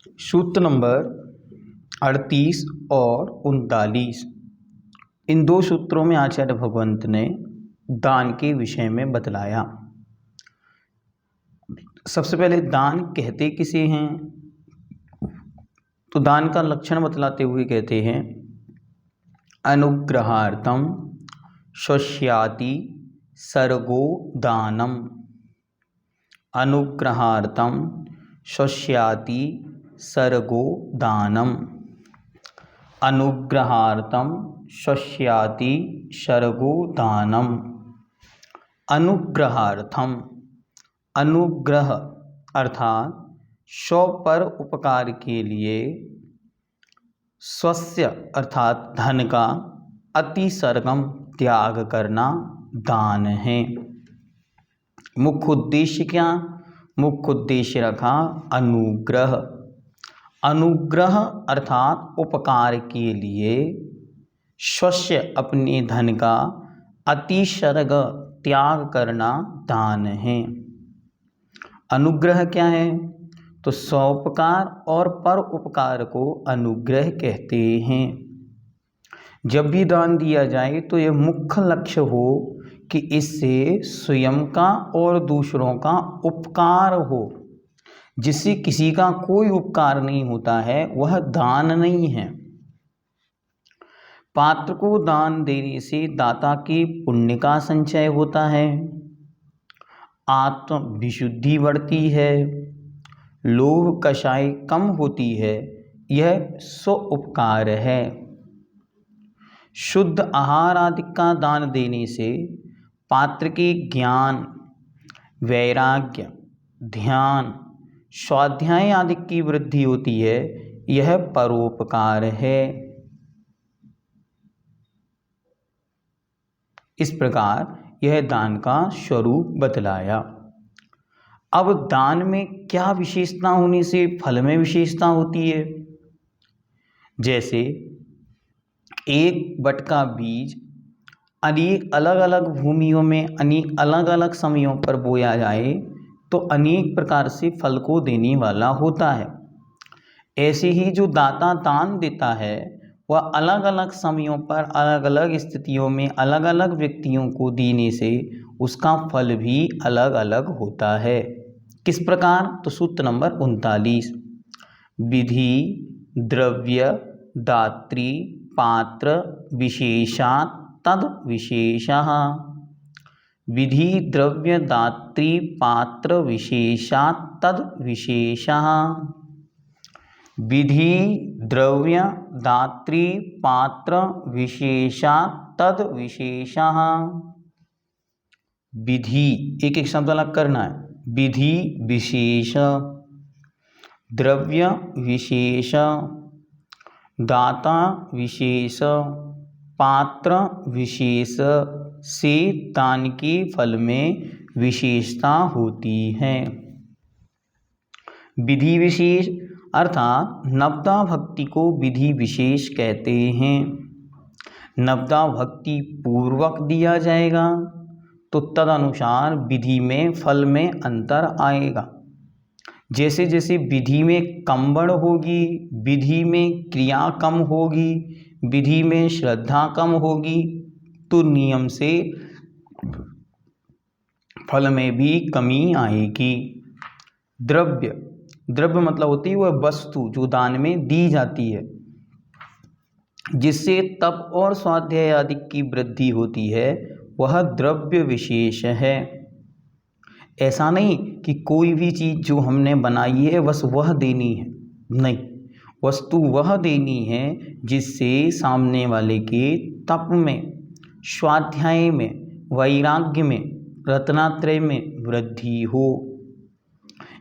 सूत्र नंबर 38 और 39, इन दो सूत्रों में आचार्य भगवंत ने दान के विषय में बतलाया। सबसे पहले दान कहते किसे हैं, तो दान का लक्षण बतलाते हुए कहते हैं अनुग्रहार्थम शोष्याति सर्गो दानम। अनुग्रहार्थम शोष्याति सर्गो दानम। अनुग्रहार्थम शोष्याति सर्गो दानम। अनुग्रहार्थम, अनुग्रह अर्थात स्व पर उपकार के लिए स्वस्य अर्थात धन का अतिसर्गम त्याग करना दान है। मुख्य उद्देश्य क्या, मुख्य उद्देश्य रखा अनुग्रह। अनुग्रह अर्थात उपकार के लिए स्वस्य अपने धन का अतिसर्ग त्याग करना दान है। अनुग्रह क्या है, तो स्वोपकार और पर उपकार को अनुग्रह कहते हैं। जब भी दान दिया जाए तो यह मुख्य लक्ष्य हो कि इससे स्वयं का और दूसरों का उपकार हो। जिससे किसी का कोई उपकार नहीं होता है वह दान नहीं है। पात्र को दान देने से दाता के पुण्य का संचय होता है, आत्म विशुद्धि बढ़ती है, लोभ कषाय कम होती है। यह स्व उपकार है। शुद्ध आहार आदि का दान देने से पात्र के ज्ञान, वैराग्य, ध्यान, स्वाध्याय आदि की वृद्धि होती है। यह परोपकार है। इस प्रकार यह दान का स्वरूप बतलाया। अब दान में क्या विशेषता होने से फल में विशेषता होती है। जैसे एक बट का बीज अनेक अलग अलग भूमियों में अनेक अलग अलग समयों पर बोया जाए तो अनेक प्रकार से फल को देने वाला होता है। ऐसे ही जो दाता दान देता है वह अलग अलग समयों पर अलग अलग स्थितियों में अलग अलग व्यक्तियों को देने से उसका फल भी अलग अलग होता है। किस प्रकार, तो सूत्र नंबर 39, विधि द्रव्य दात्री पात्र विशेषात् तद विशेषः। विधि द्रव्य दात्री पात्र विशेषात् तद विशेषः। विधि द्रव्य दात्री पात्र विशेषात् तद विशेषः। विधि एक एक शब्द अलग करना है। विधि विशेष, द्रव्य विशेष, दाता विशेष, पात्र विशेष से दान के फल में विशेषता होती है। विधि विशेष अर्थात नवदा भक्ति को विधि विशेष कहते हैं। नवदा भक्ति पूर्वक दिया जाएगा तो तदनुसार विधि में फल में अंतर आएगा। जैसे जैसे विधि में कम्बड़ होगी, विधि में क्रिया कम होगी, विधि में श्रद्धा कम होगी तो नियम से फल में भी कमी आएगी। द्रव्य, द्रव्य मतलब होती है वह वस्तु जो दान में दी जाती है, जिससे तप और स्वाध्याय आदि की वृद्धि होती है, वह द्रव्य विशेष है। ऐसा नहीं कि कोई भी चीज़ जो हमने बनाई है बस वह देनी है, नहीं, वस्तु वह देनी है जिससे सामने वाले के तप में, स्वाध्याय में, वैराग्य में, रत्नात्रय में वृद्धि हो।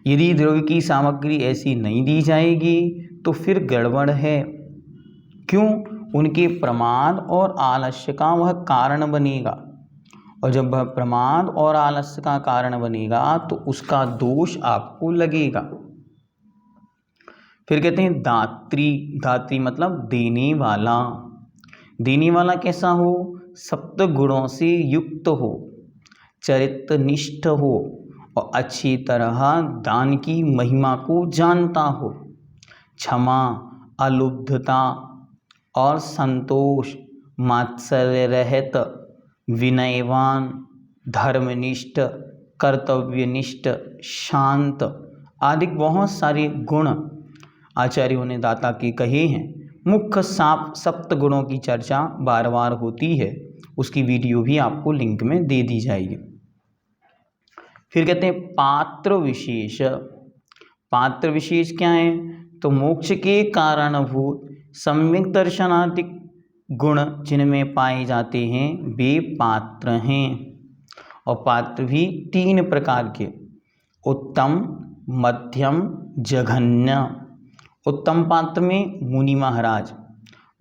यदि द्रव्य की सामग्री ऐसी नहीं दी जाएगी तो फिर गड़बड़ है। क्यों, उनके प्रमाद और आलस्य का वह कारण बनेगा, और जब वह प्रमाद और आलस्य का कारण बनेगा तो उसका दोष आपको लगेगा। फिर कहते हैं दात्री, दात्री मतलब देने वाला। देने वाला कैसा हो, सप्त गुणों से युक्त हो, चरित्रनिष्ठ हो और अच्छी तरह दान की महिमा को जानता हो। क्षमा, अलुब्धता और संतोष, मात्सर्य रहित, विनयवान, धर्मनिष्ठ, कर्तव्यनिष्ठ, शांत आदि बहुत सारे गुण आचार्यों ने दाता के कहे हैं। मुख्य सप्त गुणों की चर्चा बार बार होती है, उसकी वीडियो भी आपको लिंक में दे दी जाएगी। फिर कहते हैं पात्र विशेष। पात्र विशेष क्या है? तो मोक्ष के कारणभूत सम्यक दर्शनादि गुण जिनमें पाए जाते हैं वे पात्र हैं। और पात्र भी 3 प्रकार के, उत्तम, मध्यम, जघन्य। उत्तम पात्र में मुनि महाराज,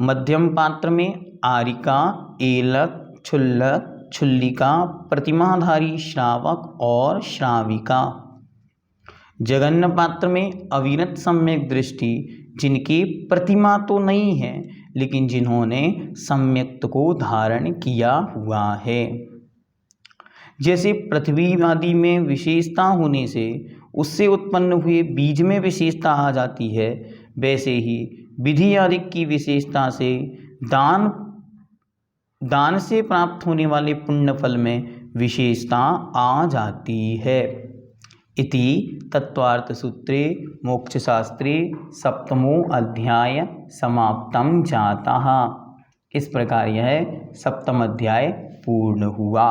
मध्यम पात्र में आरिका, एलक, क्षुल्लक, क्षुल्लिका, प्रतिमाधारी श्रावक और श्राविका। जघन्य पात्र में अविरत सम्यक दृष्टि, जिनकी प्रतिमा तो नहीं है लेकिन जिन्होंने सम्यक्त को धारण किया हुआ है। जैसे पृथ्वी आदि में विशेषता होने से उससे उत्पन्न हुए बीज में विशेषता आ जाती है, वैसे ही विधि आदि की विशेषता से दान से प्राप्त होने वाले पुण्य फल में विशेषता आ जाती है। इति तत्वार्थ सूत्रे मोक्षशास्त्रे सप्तमो अध्याय समाप्तम जातः। इस प्रकार यह 7वां अध्याय पूर्ण हुआ।